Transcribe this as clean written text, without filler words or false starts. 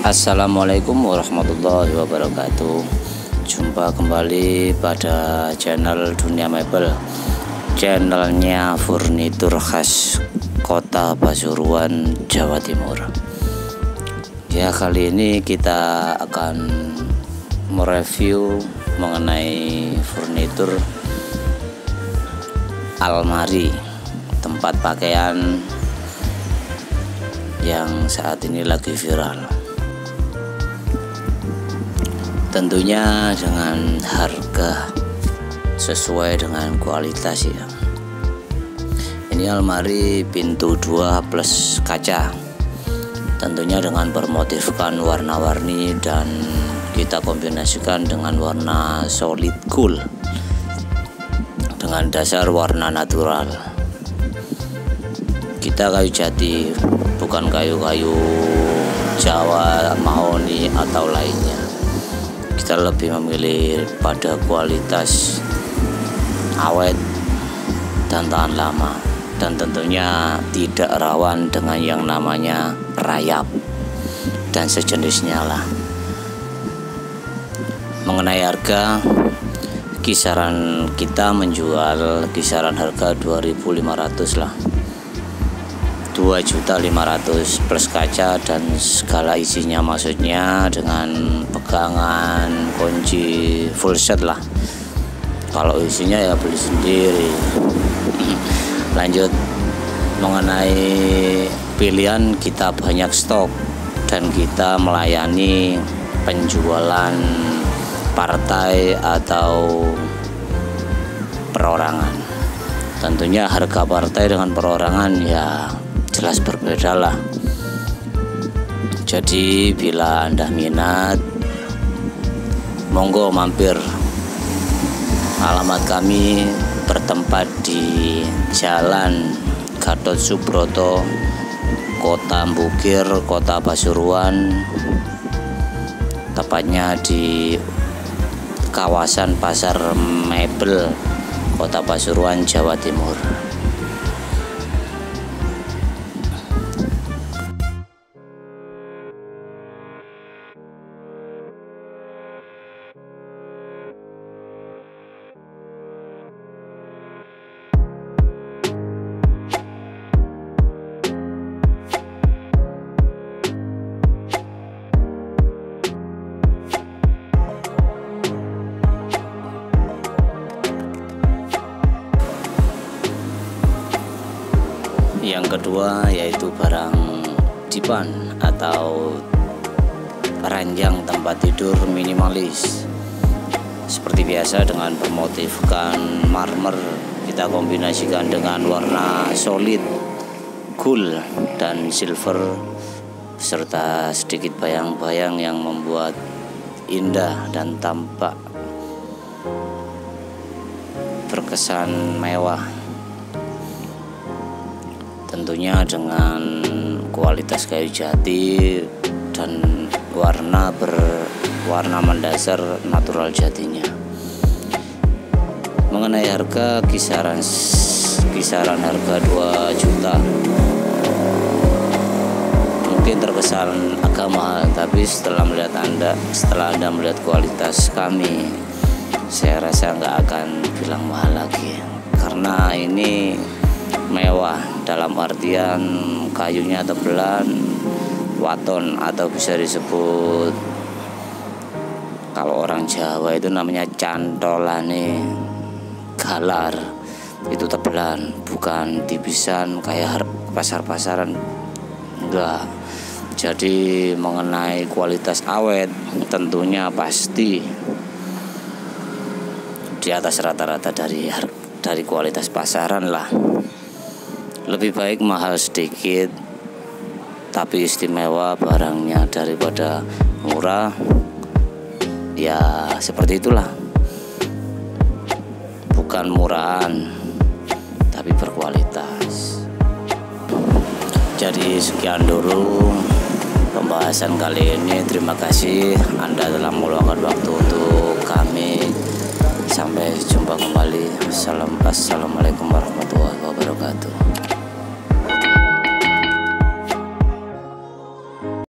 Assalamualaikum warahmatullahi wabarakatuh. Jumpa kembali pada channel Dunia Mebel, channelnya furnitur khas Kota Pasuruan, Jawa Timur. Ya, kali ini kita akan mereview mengenai furnitur almari, tempat pakaian yang saat ini lagi viral. Tentunya dengan harga sesuai dengan kualitas ya. Ini almari pintu 2 plus kaca, tentunya dengan bermotifkan warna-warni dan kita kombinasikan dengan warna solid gold dengan dasar warna natural. Kita kayu jati, bukan kayu-kayu Jawa, mahoni atau lainnya. Kita lebih memilih pada kualitas awet dan tahan lama, dan tentunya tidak rawan dengan yang namanya rayap dan sejenisnya lah. Mengenai harga, kisaran kita menjual kisaran harga 2.500 lah, 2.500.000 plus kaca dan segala isinya, maksudnya dengan pegangan, kunci, full set lah. Kalau isinya ya beli sendiri. Lanjut, mengenai pilihan, kita banyak stok dan kita melayani penjualan partai atau perorangan. Tentunya harga partai dengan perorangan ya jelas berbeda lah. Jadi bila Anda minat, monggo mampir. Alamat kami bertempat di Jalan Gatot Subroto, Kota Bukir, Kota Pasuruan, tepatnya di kawasan Pasar Mebel, Kota Pasuruan, Jawa Timur. Yang kedua yaitu barang dipan atau ranjang tempat tidur minimalis. Seperti biasa dengan bermotifkan marmer, kita kombinasikan dengan warna solid gold dan silver serta sedikit bayang-bayang yang membuat indah dan tampak berkesan mewah. Tentunya dengan kualitas kayu jati dan warna mendasar natural jatinya. Mengenai harga, kisaran harga 2 juta. Mungkin terkesan agak mahal, tapi setelah Anda melihat kualitas kami, saya rasa nggak akan bilang mahal lagi, karena ini mewah dalam artian kayunya tebelan, waton, atau bisa disebut kalau orang Jawa itu namanya cantolane galar, itu tebelan, bukan tipisan kayak pasar-pasaran, enggak. Jadi mengenai kualitas awet, tentunya pasti di atas rata-rata dari kualitas pasaran lah. Lebih baik mahal sedikit tapi istimewa barangnya daripada murah. Ya seperti itulah, bukan murahan tapi berkualitas. Jadi sekian dulu pembahasan kali ini. Terima kasih Anda telah meluangkan waktu untuk kami. Sampai jumpa kembali. Assalamualaikum warahmatullahi wabarakatuh.